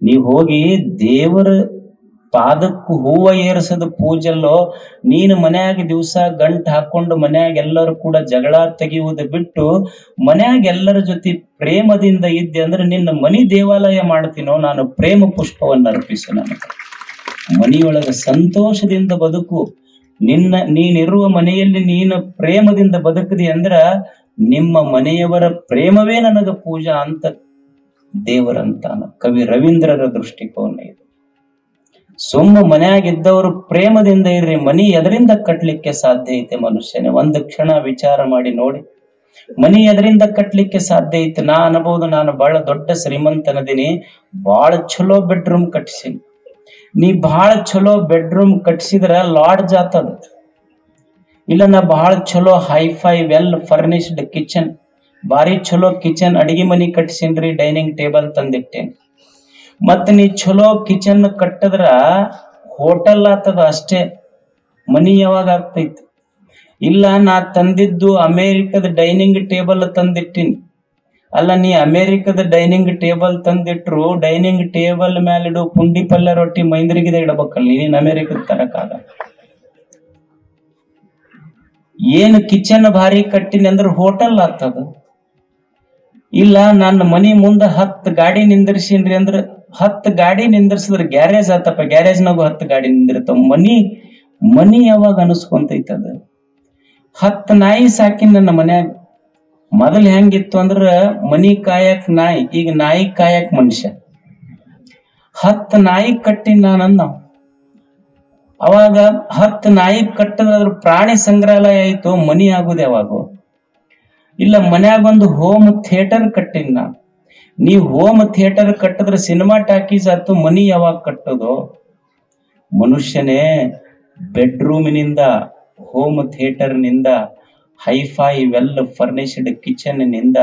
ನೀವ್ ಹೋಗಿ ದೇವರ ಪಾದಕ್ಕೂ ಹೂವ ಏರಿಸದ ಪೂಜಲ್ಲೋ, ನೀನು ಮನ್ಯಾಗ ದಿವಸ ಗಂಟ್ ಹಾಕೊಂಡು ಮನ್ಯಾಗ ಎಲ್ಲರೂ ಕೂಡ ಜಗಳ ತೆಗೆಯುವುದು ಬಿಟ್ಟು ಮನ್ಯಾಗ ಎಲ್ಲರ ಜೊತೆ ಪ್ರೇಮದಿಂದ ಇದ್ದೆ ಅಂದ್ರೆ ನಿನ್ನ ಮನಿ ದೇವಾಲಯ ಮಾಡ್ತೀನೋ ನಾನು ಪ್ರೇಮ ಪುಷ್ಪವನ್ನು ಅರ್ಪಿಸು. ನನಗೆ ಮನಿಯೊಳಗ ಸಂತೋಷದಿಂದ ಬದುಕು. ನೀನಿರುವ ಮನೆಯಲ್ಲಿ ನೀನು ಪ್ರೇಮದಿಂದ ಬದುಕದಿ ಅಂದ್ರ ನಿಮ್ಮ ಮನೆಯವರ ಪ್ರೇಮವೇ ನನಗ ಪೂಜಾ ಅಂತ ದೇವರಂತಾನ. ಕವಿ ರವೀಂದ್ರರ ದೃಷ್ಟಿಕೋನ ಇದು. ಸುಮ್ಮ ಮನೆಯಾಗಿದ್ದವರು ಪ್ರೇಮದಿಂದ ಇರ್ರಿ, ಮನಿ ಎದರಿಂದ ಕಟ್ಲಿಕ್ಕೆ ಸಾಧ್ಯ ಐತೆ ಮನುಷ್ಯನೇ? ಒಂದು ಕ್ಷಣ ವಿಚಾರ ಮಾಡಿ ನೋಡಿ, ಮನಿ ಎದರಿಂದ ಕಟ್ಲಿಕ್ಕೆ ಸಾಧ್ಯ ಐತೆ? ನಾ ಅನ್ಬೋದು, ನಾನು ಬಹಳ ದೊಡ್ಡ ಶ್ರೀಮಂತನದೀನಿ, ಬಹಳ ಚಲೋ ಬೆಡ್ರೂಮ್ ಕಟ್ಸಿನಿ. ನೀ ಬಹಳ ಚಲೋ ಬೆಡ್ರೂಮ್ ಕಟ್ಸಿದ್ರ ಲಾಡ್ಜ್ ಆತದ. ಇಲ್ಲ ನಾ ಬಹಳ ಚಲೋ ಹೈಫೈ ವೆಲ್ ಫರ್ನಿಶ್ಡ್ ಕಿಚನ್, ಭಾರಿ ಚಲೋ ಕಿಚನ್ ಅಡಿಗೆ ಮನಿ ಕಟ್ಸಿನ್ರಿ, ಡೈನಿಂಗ್ ಟೇಬಲ್ ತಂದಿಟ್ಟೇನಿ. ಮತ್ ನೀ ಚಲೋ ಕಿಚನ್ ಕಟ್ಟದ್ರ ಹೋಟೆಲ್ ಆತದ ಅಷ್ಟೇ, ಮನಿ ಯಾವಾಗ ಆಗ್ತೈತಿ? ಇಲ್ಲ ನಾ ತಂದಿದ್ದು ಅಮೇರಿಕದ ಡೈನಿಂಗ್ ಟೇಬಲ್ ತಂದಿಟ್ಟಿನಿ. ಅಲ್ಲ, ನೀ ಅಮೇರಿಕದ ಡೈನಿಂಗ್ ಟೇಬಲ್ ತಂದಿಟ್ರು ಡೈನಿಂಗ್ ಟೇಬಲ್ ಮೇಲಿಡು ಪುಂಡಿ ಪಲ್ಯ ರೊಟ್ಟಿ ಮೈಂದ್ರಿಗಿದೆ ಇಡಬೇಕಲ್ಲ, ನೀನ್ ಅಮೇರಿಕದ ತರಕಾಗ. ಏನು ಕಿಚನ್ ಭಾರಿ ಕಟ್ಟಿನಿ ಅಂದ್ರೆ ಹೋಟೆಲ್ ಆಗ್ತದ. ಇಲ್ಲ ನನ್ನ ಮನಿ ಮುಂದ 10 ಗಾಡಿ ನಿಂದಿರ್ಸಿನ್ರಿ ಅಂದ್ರ 10 ಗಾಡಿ ನಿಂದಿರ್ಸಿದ್ರ ಗ್ಯಾರೇಜ್ ಆತಪ್ಪ, ಗ್ಯಾರೇಜ್ನಾಗು 10 ಗಾಡಿ ನಿಂದಿರ್ತಾವ. ಮನಿ ಯಾವಾಗ ಅನಿಸ್ಕೊಂತೈತದ? 10 ನಾಯಿ ಸಾಕಿನ್ ನನ್ನ ಮನ್ಯಾಗ. ಮೊದಲ್ ಹೆಂಗಿತ್ತು ಅಂದ್ರ ಮನಿ ಕಾಯಕ್ ನಾಯಿ, ಈಗ ನಾಯಿ ಕಾಯಕ್ ಮನುಷ್ಯ. 10 ನಾಯಿ ಕಟ್ಟಿನ ನಾನಂದ. ಅವಾಗ 10 ನಾಯಿ ಕಟ್ಟದ್ರ ಅದ್ರ ಪ್ರಾಣಿ ಸಂಗ್ರಹಾಲಯ ಆಯ್ತು, ಮನಿ ಆಗುದ ಯಾವಾಗ? ಇಲ್ಲ ಮನ್ಯಾಗ ಒಂದು ಹೋಮ್ ಥಿಯೇಟರ್ ಕಟ್ಟಿನ ನಾ. ನೀವ್ ಹೋಮ್ ಥಿಯೇಟರ್ ಕಟ್ಟಿದ್ರೆ ಸಿನಿಮಾ ಟಾಕೀಸ್ ಆಯ್ತು, ಮನಿ ಯಾವಾಗ ಕಟ್ಟೋದು? ಮನುಷ್ಯನೇ, ಬೆಡ್ರೂಮಿನಿಂದ, ಹೋಮ್ ಥಿಯೇಟರ್ ನಿಂದ, ಹೈಫೈ ವೆಲ್ ಫರ್ನಿಶ್ಡ್ ಕಿಚನ್ ನಿಂದ,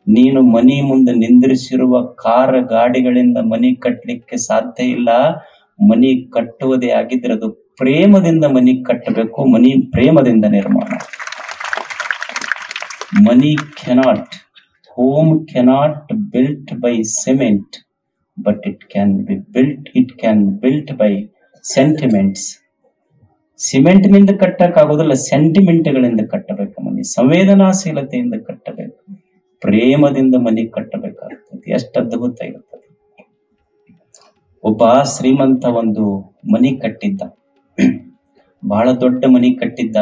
ನೀನು ಮನಿ ಮುಂದೆ ನಿಂದಿರಿಸಿರುವ ಕಾರ್ ಗಾಡಿಗಳಿಂದ ಮನಿ ಕಟ್ಟಲಿಕ್ಕೆ ಸಾಧ್ಯ ಇಲ್ಲ. ಮನಿ ಕಟ್ಟುವುದೇ ಆಗಿದ್ರೆ ಅದು ಪ್ರೇಮದಿಂದ ಮನಿ ಕಟ್ಟಬೇಕು. ಮನಿ ಪ್ರೇಮದಿಂದ ನಿರ್ಮಾಣ. ಮನಿ cannot, home cannot built by cement, but it can built by sentiments. Cement ನಿಂದ ಕಟ್ಟಕ್ ಆಗೋದಿಲ್ಲ, ಸೆಂಟಿಮೆಂಟ್ಗಳಿಂದ ಕಟ್ಟಬೇಕು ಮನಿ. ಸಂವೇದನಾಶೀಲತೆಯಿಂದ ಕಟ್ಟಬೇಕು, ಪ್ರೇಮದಿಂದ ಮನಿ ಕಟ್ಟಬೇಕಾಗ್ತದೆ. ಎಷ್ಟು ಅದ್ಭುತ ಇರುತ್ತದೆ. ಒಬ್ಬ ಶ್ರೀಮಂತ ಒಂದು ಮನಿ ಕಟ್ಟಿದ್ದ, ಬಹಳ ದೊಡ್ಡ ಮನಿ ಕಟ್ಟಿದ್ದ.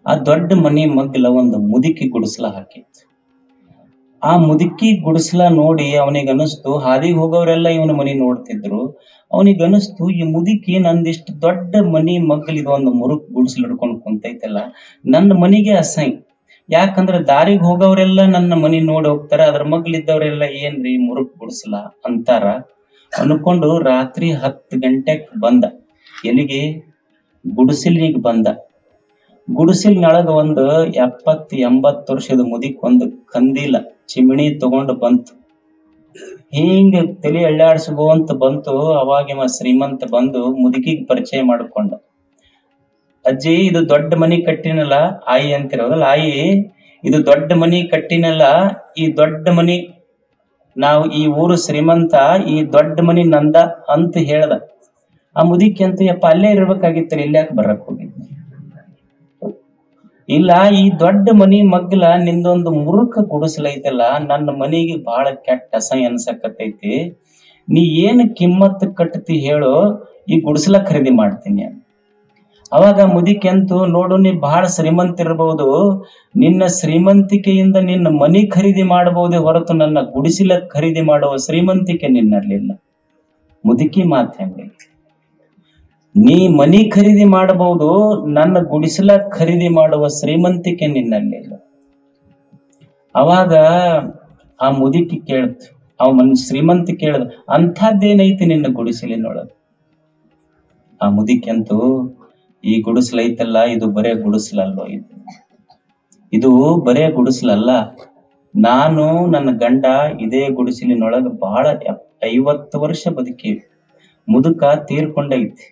ಆ ದೊಡ್ಡ ಮನಿ ಮಗ್ಲ ಒಂದು ಮುದುಕಿ ಗುಡಿಸಲ ಹಾಕಿತ್ತು. ಆ ಮುದುಕಿ ಗುಡಿಸಲ ನೋಡಿ ಅವನಿಗನಿಸ್ತು, ಹಾದಿಗೆ ಹೋಗೋರೆಲ್ಲ ಇವನ ಮನಿ ನೋಡ್ತಿದ್ರು. ಅವನಿಗನಿಸ್ತು, ಈ ಮುದುಕಿ ನಂದಿಷ್ಟು ದೊಡ್ಡ ಮನಿ ಮಗ್ಲ ಇದು ಒಂದು ಮುರುಕ್ ಗುಡಿಸಲು ಹಿಡ್ಕೊಂಡು ಕುಂತೈತಲ್ಲ, ನನ್ನ ಮನಿಗೆ ಅಸಹ್ಯ. ಯಾಕಂದ್ರೆ ದಾರಿಗೆ ಹೋಗೋರೆಲ್ಲ ನನ್ನ ಮನಿ ನೋಡಿ ಹೋಗ್ತಾರ, ಅದ್ರ ಮಗ್ಲಿದ್ದವ್ರೆಲ್ಲ ಏನ್ರಿ ಮುರುಕ್ ಗುಡಿಸಲ ಅಂತಾರ ಅನ್ಕೊಂಡು ರಾತ್ರಿ 10 ಗಂಟೆಗೆ ಬಂದ. ಎಲ್ಲಿಗೆ? ಗುಡಿಸಲಿಗೆ ಬಂದ. ಗುಡಿಸಲಿನೊಳಗ ಒಂದು 70-80 ವರ್ಷದ ಮುದಿಕ್ ಒಂದು ಕಂದೀಲ ಚಿಮಿಣಿ ತಗೊಂಡು ಬಂತು. ಹಿಂಗ ತಲೆ ಎಳ್ಳಾಡ್ಸ್ಕೊಂತ ಬಂತು. ಅವಾಗ ಶ್ರೀಮಂತ ಬಂದು ಮುದುಕಿಗೆ ಪರಿಚಯ ಮಾಡಿಕೊಂಡ. ಅಜ್ಜಿ, ಇದು ದೊಡ್ಡ ಮನಿ ಕಟ್ಟಿನಲ್ಲ, ಆಯಿ ಅಂತಿರೋದಲ್ಲ, ಆಯಿ ಇದು ದೊಡ್ಡ ಮನಿ ಕಟ್ಟಿನಲ್ಲ, ಈ ದೊಡ್ಡ ಮನಿ ನಾವು ಈ ಊರು ಶ್ರೀಮಂತ, ಈ ದೊಡ್ಡ ಮನಿ ನಂದ ಅಂತ ಹೇಳ್ದ. ಆ ಮುದುಕಿ ಅಂತ, ಯಪ್ಪ ಅಲ್ಲೇ ಇರ್ಬೇಕಾಗಿತ್ತಲ್ಲ, ಇಲ್ಯಾಕೆ ಬರಕ್ ಹೋಗಿದ್ವಿ? ಇಲ್ಲ, ಈ ದೊಡ್ಡ ಮನಿ ಮಗ್ಲ ನಿಂದೊಂದು ಮುರುಕ ಗುಡಿಸಲೈತಲ್ಲ, ನನ್ನ ಮನಿಗೆ ಬಹಳ ಕೆಟ್ಟ ಅಸಹ್ಯ ಅನ್ಸಕತ್ತೈತಿ. ನೀ ಏನು ಕಿಮ್ಮತ್ ಕಟ್ತಿ ಹೇಳು, ಈ ಗುಡಿಸಲ ಖರೀದಿ ಮಾಡ್ತೀನಿ. ಅವಾಗ ಮುದಿಕೆ ಅಂತು, ನೋಡು ನೀ ಬಹಳ ಶ್ರೀಮಂತ ಇರಬಹುದು, ನಿನ್ನ ಶ್ರೀಮಂತಿಕೆಯಿಂದ ನಿನ್ನ ಮನಿ ಖರೀದಿ ಮಾಡಬಹುದೇ ಹೊರತು ನನ್ನ ಗುಡಿಸಲ ಖರೀದಿ ಮಾಡುವ ಶ್ರೀಮಂತಿಕೆ ನಿನ್ನಲ್ಲಿಲ್ಲ. ಮುದುಕಿ ಮಾತು ಹೆಂಗೈತಿ? ನೀ ಮನಿ ಖರೀದಿ ಮಾಡಬಹುದು, ನನ್ನ ಗುಡಿಸಲ ಖರೀದಿ ಮಾಡುವ ಶ್ರೀಮಂತಿಕೆ ನಿನ್ನಲ್ಲಿಲ್ಲ. ಅವಾಗ ಆ ಮುದುಕಿ ಕೇಳ್ತು, ಶ್ರೀಮಂತ ಕೇಳ್ದ, ಅಂಥದ್ದೇನೈತಿ ನಿನ್ನ ಗುಡಿಸಲಿನೊಳಗ? ಆ ಮುದುಕಿ ಅಂತೂ, ಈ ಗುಡಿಸಲೈತಲ್ಲ, ಇದು ಬರೇ ಗುಡಿಸಲಲ್ಲೋ, ಇದು ಬರೇ ಗುಡಿಸಲಲ್ಲ. ನಾನು ನನ್ನ ಗಂಡ ಇದೇ ಗುಡಿಸಲಿನೊಳಗ ಬಹಳ 50 ವರ್ಷ ಬದುಕೀವಿ. ಮುದುಕ ತೀರ್ಕೊಂಡೈತಿ.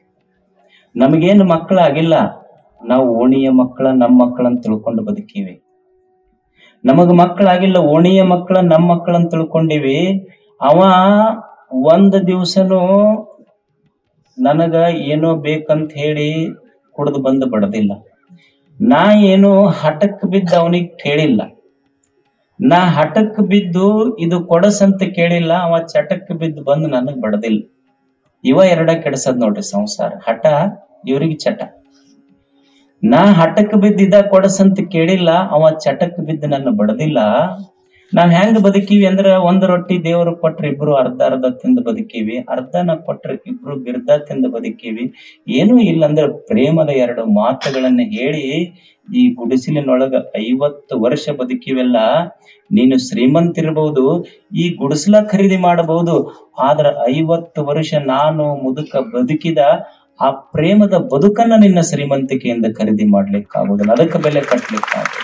ನಮಗೇನು ಮಕ್ಕಳಾಗಿಲ್ಲ, ನಾವು ಓಣಿಯ ಮಕ್ಕಳ, ನಮ್ಮ ಮಕ್ಕಳಂತ ತಿಳ್ಕೊಂಡು ಬದುಕೀವಿ. ನಮಗ ಮಕ್ಕಳಾಗಿಲ್ಲ, ಓಣಿಯ ಮಕ್ಕಳ ನಮ್ಮ ಮಕ್ಕಳಂತ ತಿಳ್ಕೊಂಡಿವಿ. ಅವ ಒಂದ್ ದಿವ್ಸನು ನನಗ ಏನೋ ಬೇಕಂತ ಹೇಳಿ ಕುಡ್ದು ಬಂದು ಬಡದಿಲ್ಲ. ನಾ ಏನೋ ಹಠಕ್ ಬಿದ್ದು ಅವನಿಗೆ ಕೇಳಿಲ್ಲ. ನಾ ಹಠಕ್ ಬಿದ್ದು ಇದು ಕೊಡಸಂತ ಕೇಳಿಲ್ಲ. ಅವ ಚಟಕ್ ಬಿದ್ದು ಬಂದು ನನಗ್ ಬಡದಿಲ್ಲ. ಇವ ಎರಡ ಕೆಡ್ಸದ್ ನೋಡ್ರಿ ಸಂಸಾರ. ಹಠ, ಇವ್ರಿಗೆ ಚಟ. ನಾ ಹಠಕ್ ಬಿದ್ದ ಕೊಡಸಂತ ಕೇಳಿಲ್ಲ, ಅವ ಚಟಕ್ ಬಿದ್ದು ನನ್ನ ಬಡದಿಲ್ಲ. ನಾವ್ ಹೆಂಗ್ ಬದುಕೀವಿ ಅಂದ್ರ, ಒಂದ್ ರೊಟ್ಟಿ ದೇವ್ರು ಕೊಟ್ರ ಇಬ್ರು ಅರ್ಧ ಅರ್ಧ ತಿಂದು ಬದುಕೀವಿ, ಅರ್ಧನ ಕೊಟ್ರ ಇಬ್ರು ಬಿರ್ಧ ತಿಂದು ಬದುಕೀವಿ. ಏನೂ ಇಲ್ಲ ಅಂದ್ರ ಪ್ರೇಮದ ಎರಡು ಮಾತುಗಳನ್ನ ಹೇಳಿ ಈ ಗುಡಿಸಲಿನೊಳಗ 50 ವರ್ಷ ಬದುಕಿವೆಲ್ಲ. ನೀನು ಶ್ರೀಮಂತ ಇರಬಹುದು, ಈ ಗುಡಿಸಲ ಖರೀದಿ ಮಾಡಬಹುದು, ಆದ್ರ 50 ವರ್ಷ ನಾನು ಮುದುಕ ಬದುಕಿದ ಆ ಪ್ರೇಮದ ಬದುಕನ್ನ ನಿನ್ನ ಶ್ರೀಮಂತಿಕೆಯಿಂದ ಖರೀದಿ ಮಾಡ್ಲಿಕ್ಕಾಗುದಿಲ್ಲ. ಅದಕ್ಕೆ ಬೆಲೆ ಕಟ್ಲಿಕ್ಕಾಗುದು.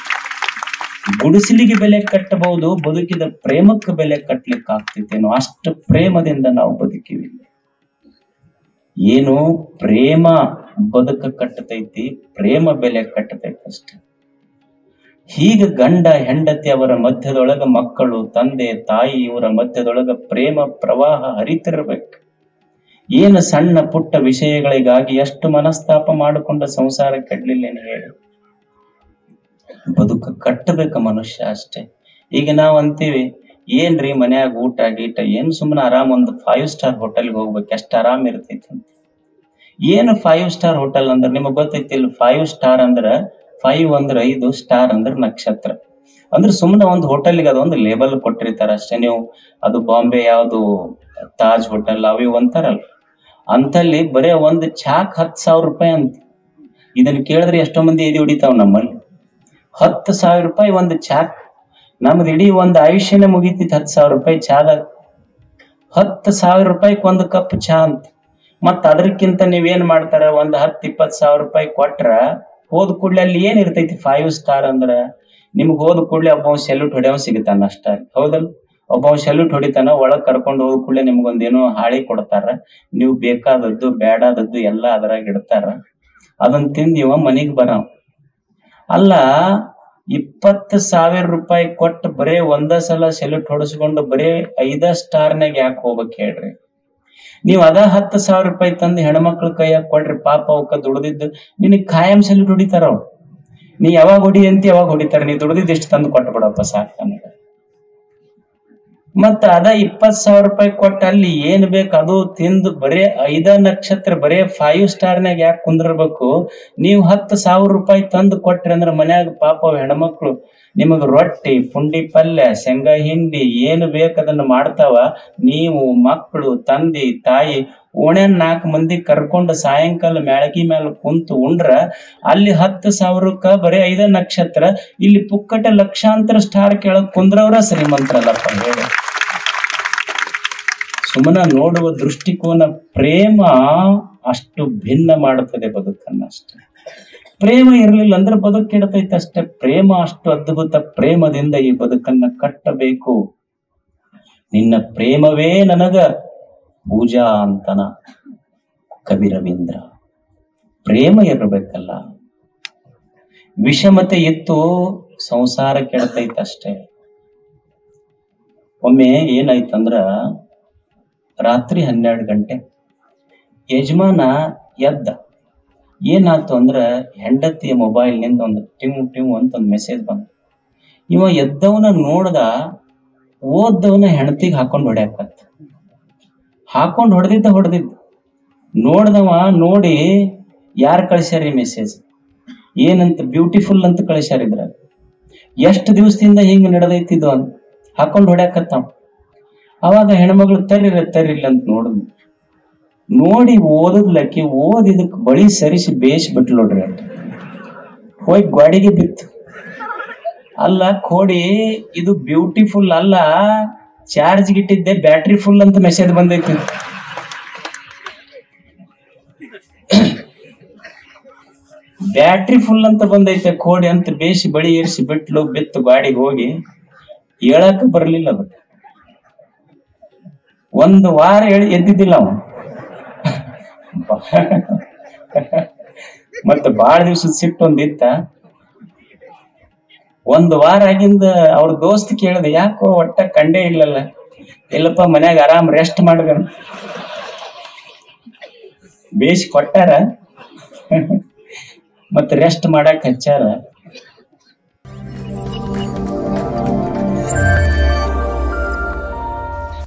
ಗುಡಿಸಲಿಗೆ ಬೆಲೆ ಕಟ್ಟಬಹುದು, ಬದುಕಿದ ಪ್ರೇಮಕ್ಕೆ ಬೆಲೆ ಕಟ್ಲಿಕ್ಕೆ ಆಗ್ತೈತೇನೋ ಅಷ್ಟು ಪ್ರೇಮದಿಂದ ನಾವು ಬದುಕಿವಿ. ಏನು ಪ್ರೇಮ ಬದುಕ ಕಟ್ಟತೈತಿ, ಪ್ರೇಮ ಬೆಲೆ ಕಟ್ಟತೈತಿ ಅಷ್ಟೆ. ಹೀಗ ಗಂಡ ಹೆಂಡತಿ ಅವರ ಮಧ್ಯದೊಳಗ, ಮಕ್ಕಳು ತಂದೆ ತಾಯಿ ಇವರ ಮಧ್ಯದೊಳಗ ಪ್ರೇಮ ಪ್ರವಾಹ ಹರಿತಿರ್ಬೇಕು. ಏನು ಸಣ್ಣ ಪುಟ್ಟ ವಿಷಯಗಳಿಗಾಗಿ ಎಷ್ಟು ಮನಸ್ತಾಪ ಮಾಡಿಕೊಂಡ ಸಂಸಾರ ಕೆಡ್ಲಿಲ್ಲೇನು ಹೇಳಿ. ಬದುಕ ಕಟ್ಟಬೇಕ ಮನುಷ್ಯ ಅಷ್ಟೇ. ಈಗ ನಾವ್ ಅಂತೀವಿ, ಏನ್ರಿ ಮನ್ಯಾಗ ಊಟ ಗೀಟ ಏನ್ ಸುಮ್ಮನೆ ಆರಾಮ್ ಒಂದು 5 ಸ್ಟಾರ್ ಹೋಟೆಲ್ಗೆ ಹೋಗ್ಬೇಕು, ಎಷ್ಟ್ ಆರಾಮ್ ಇರ್ತೈತಿ ಅಂತ. ಏನು 5 ಸ್ಟಾರ್ ಹೋಟೆಲ್ ಅಂದ್ರೆ ನಿಮಗ್ ಗೊತ್ತೈತಿ? 5 ಸ್ಟಾರ್ ಅಂದ್ರ 5 ಅಂದ್ರೆ 5, ಸ್ಟಾರ್ ಅಂದ್ರೆ ನಕ್ಷತ್ರ. ಅಂದ್ರೆ ಸುಮ್ಮನೆ ಒಂದು ಹೋಟೆಲ್ಗೆ ಅದೊಂದು ಲೇಬಲ್ ಕೊಟ್ಟಿರ್ತಾರ ಅಷ್ಟೇ. ನೀವು ಅದು ಬಾಂಬೆ ಯಾವ್ದು ತಾಜ್ ಹೋಟೆಲ್ ಅವು ಇವು ಅಂತಾರಲ್ಲ, ಅಂತಲ್ಲಿ ಬರೇ ಒಂದು ಚಾಕ್ 10,000 ರೂಪಾಯಿ ಅಂತ. ಇದನ್ನ ಕೇಳಿದ್ರೆ ಎಷ್ಟೋ ಮಂದಿ ಎದಿ ಹೊಡಿತಾವ್ ನಮ್ಮಲ್ಲಿ. 10,000 ರೂಪಾಯಿ ಒಂದು ಚಾಕ್. ನಮ್ದು ಇಡೀ ಒಂದು ಆಯುಷ್ಯನೇ ಮುಗಿತೈತಿ 10,000 ರೂಪಾಯಿ ಚಾದಾಗ. 10,000 ರೂಪಾಯಿಗೆ ಒಂದು ಕಪ್ ಚಾ ಅಂತ. ಮತ್ತ ಅದಕ್ಕಿಂತ ನೀವೇನ್ ಮಾಡ್ತಾರ, ಒಂದು 10-20 ಸಾವಿರ ರೂಪಾಯಿ ಕೊಟ್ರ ಹೋದ ಕೂಡ್ಲೆ ಅಲ್ಲಿ ಏನ್ ಇರ್ತೈತಿ? 5 ಸ್ಟಾರ್ ಅಂದ್ರ ನಿಮ್ಗೆ ಹೋದ ಕೂಡ್ಲೆ ಒಬ್ಬ ಸೆಲ್ಯೂಟ್ ಹೊಡೆಯವ್ ಸಿಗುತ್ತಾನ ಅಷ್ಟ. ಹೌದಲ್? ಒಬ್ಬ ಸೆಲ್ಯೂಟ್ ಹೊಡಿತಾನ, ಒಳಗ್ ಕರ್ಕೊಂಡು ಹೋದ ಕೂಡ್ಲೆ ನಿಮ್ಗೊಂದೇನೋ ಹಾಳಿ ಕೊಡ್ತಾರ. ನೀವು ಬೇಕಾದದ್ದು ಬೇಡಾದದ್ದು ಎಲ್ಲ ಅದ್ರಾಗ ಇಡ್ತಾರ. ಅದನ್ನ ತಿಂದ್ ಇವ ಮನಿಗ್ ಬರಾವ್. ಅಲ್ಲ, 20,000 ರೂಪಾಯಿ ಕೊಟ್ಟು ಬರೇ ಒಂದ ಸಲ ಸೆಲ್ಯೂಟ್ ಹೊಡಿಸ್ಕೊಂಡು ಬರೇ 5 ಸ್ಟಾರ್ನಾಗ ಯಾಕೆ ಹೋಗ್ಬೇಕು ಹೇಳ್ರಿ? ನೀವ್ ಅದ 10,000 ರೂಪಾಯಿ ತಂದು ಹೆಣ್ಮಕ್ಳ ಕೈಯಾಗ ಕೊಡ್ರಿ, ಪಾಪ ಅವಕ್ಕ ದುಡ್ದಿದ್ದು ನಿನಗ್ ಖಾಯಂ ಸೆಲ್ಯೂಟ್ ಹೊಡಿತಾರ ಅವ್ರು. ನೀ ಯಾವಾಗ ಹೊಡಿ ಅಂತಿ ಯಾವಾಗ ಹೊಡಿತಾರ. ನೀ ದುಡ್ದಿದ್ದು ಎಷ್ಟು ತಂದು ಕೊಟ್ಟು ಬಿಡಪ್ಪ ಸಾಕು ನನಗ. ಮತ್ತ ಅದ 20,000 ರೂಪಾಯಿ ಕೊಟ್ಟ ಅಲ್ಲಿ ಏನ್ ಬೇಕು ಅದು ತಿಂದು ಬರೇ 5 ನಕ್ಷತ್ರ ಬರೇ 5 ಸ್ಟಾರ್ನಾಗ ಯಾಕೆ ಕುಂದಿರ್ಬೇಕು? ನೀವು 10,000 ರೂಪಾಯಿ ತಂದು ಕೊಟ್ರಿ ಅಂದ್ರ ಮನ್ಯಾಗ ಪಾಪ ಹೆಣ್ಮಕ್ಳು ನಿಮಗ್ ರೊಟ್ಟಿ, ಪುಂಡಿ ಪಲ್ಯ, ಶೇಂಗಾ ಹಿಂಡಿ ಏನು ಬೇಕದನ್ನ ಮಾಡ್ತಾವ. ನೀವು ಮಕ್ಕಳು, ತಂದೆ ತಾಯಿ ಓಣ್ಯಾನ್ 4 ಮಂದಿ ಕರ್ಕೊಂಡು ಸಾಯಂಕಾಲ ಮ್ಯಾಳಗಿ ಮೇಲೆ ಕುಂತು ಉಂಡ್ರ ಅಲ್ಲಿ 10,000ಕ್ಕ ಬರೇ 5 ನಕ್ಷತ್ರ, ಇಲ್ಲಿ ಪುಕ್ಕಟ ಲಕ್ಷಾಂತರ ಸ್ಟಾರ್ ಕೆಳಗ್ ಕುಂದ್ರವ್ರ ಶ್ರೀಮಂತರಲ್ಲಪ್ಪ ಹೇಳಿ. ಸುಮ್ಮನ ನೋಡುವ ದೃಷ್ಟಿಕೋನ, ಪ್ರೇಮ ಅಷ್ಟು ಭಿನ್ನ ಮಾಡುತ್ತದೆ ಬದುಕನ್ನ ಅಷ್ಟೆ. ಪ್ರೇಮ ಇರಲಿಲ್ಲ ಅಂದ್ರೆ ಬದುಕು ಕೆಡತೈತೆ ಅಷ್ಟೇ. ಪ್ರೇಮ ಅಷ್ಟು ಅದ್ಭುತ. ಪ್ರೇಮದಿಂದ ಈ ಬದುಕನ್ನ ಕಟ್ಟಬೇಕು. ನಿನ್ನ ಪ್ರೇಮವೇ ನನಗ ಪೂಜಾ ಅಂತನ ಕವಿ ರವೀಂದ್ರ. ಪ್ರೇಮ ಇರಬೇಕಲ್ಲ. ವಿಷಮತೆ ಇತ್ತು ಸಂಸಾರ ಕೆಡತೈತೆ ಅಷ್ಟೇ. ಒಮ್ಮೆ ಏನಾಯ್ತಂದ್ರ, ರಾತ್ರಿ 12 ಗಂಟೆ ಯಜಮಾನ ಎದ್ದ. ಏನಾಯ್ತು ಅಂದ್ರ, ಹೆಂಡತಿಯ ಮೊಬೈಲ್ನಿಂದ ಒಂದು ಟಿವ್ ಅಂತ ಒಂದು ಮೆಸೇಜ್ ಬಂತು. ಇವ ಎದ್ದವನ ನೋಡ್ದ, ಓದ್ದವನ ಹೆಂಡತಿಗೆ ಹಾಕೊಂಡು ಹೊಡ್ಯಾಕತ್ತ. ಹಾಕೊಂಡು ಹೊಡೆದಿದ್ದ ನೋಡ್ದವ ನೋಡಿ, ಯಾರು ಕಳಿಸ್ಯಾರ ಈ ಮೆಸೇಜ್? ಏನಂತ ಬ್ಯೂಟಿಫುಲ್ ಅಂತ ಕಳಿಸ್ಯಾರಿದ್ರ. ಎಷ್ಟು ದಿವಸದಿಂದ ಹಿಂಗ ನಡೆದೈತಿದ್ದು ಅಂತ ಹಾಕೊಂಡು ಹೊಡ್ಯಾಕತ್ತಾವ. ಅವಾಗ ಹೆಣ್ಮಗಳು ತರ್ರಿಲ್ಲ ಅಂತ ನೋಡಿ ಓದದ್ಲಕ್ಕಿ ಓದಿದಕ್ ಬಳಿ ಸರಿಸಿ ಬೇಯಿಸಿ ಬಿಟ್ಲು ನೋಡ್ರಿ. ಅಂತ ಹೋಗಿ ಗಾಡಿಗೆ ಬಿತ್ತು. ಅಲ್ಲ ಕೋಡಿ, ಇದು ಬ್ಯೂಟಿಫುಲ್ ಅಲ್ಲ, ಚಾರ್ಜ್ ಗಿಟ್ಟಿದ್ದೆ ಬ್ಯಾಟ್ರಿ ಫುಲ್ ಅಂತ ಮೆಸೇಜ್ ಬಂದೈತಿ. ಬ್ಯಾಟ್ರಿ ಫುಲ್ ಅಂತ ಬಂದೈತೆ ಕೋಡಿ ಅಂತ ಬೇಯಿಸಿ ಬಳಿ ಏರಿಸಿ ಬಿತ್ತು ಗಾಡಿಗೆ. ಹೋಗಿ ಹೇಳಕ್ ಬರ್ಲಿಲ್ಲ. ಅದು 1 ವಾರ ಎದ್ದಿದ್ದಿಲ್ಲ ಅವನು. ಮತ್ತೆ ಬಾಳ ದಿವ್ಸದ ಸಿಟ್ಟು ಒಂದಿತ್ತ. 1 ವಾರ ಆಗಿಂದ ಅವ್ರ ದೋಸ್ತ್ ಕೇಳಿದೆ, ಯಾಕೋ ಒಟ್ಟ ಕಂಡೇ ಇಲ್ಲಲ್ಲ, ಇಲ್ಲಪ್ಪ ಮನ್ಯಾಗ ಆರಾಮ್ ರೆಸ್ಟ್ ಮಾಡ್ಬೇಕ ಬೇಯಿಸಿ ಕೊಟ್ಟಾರ ಮತ್ತ ರೆಸ್ಟ್ ಮಾಡಕ್ ಹಚ್ಚಾರ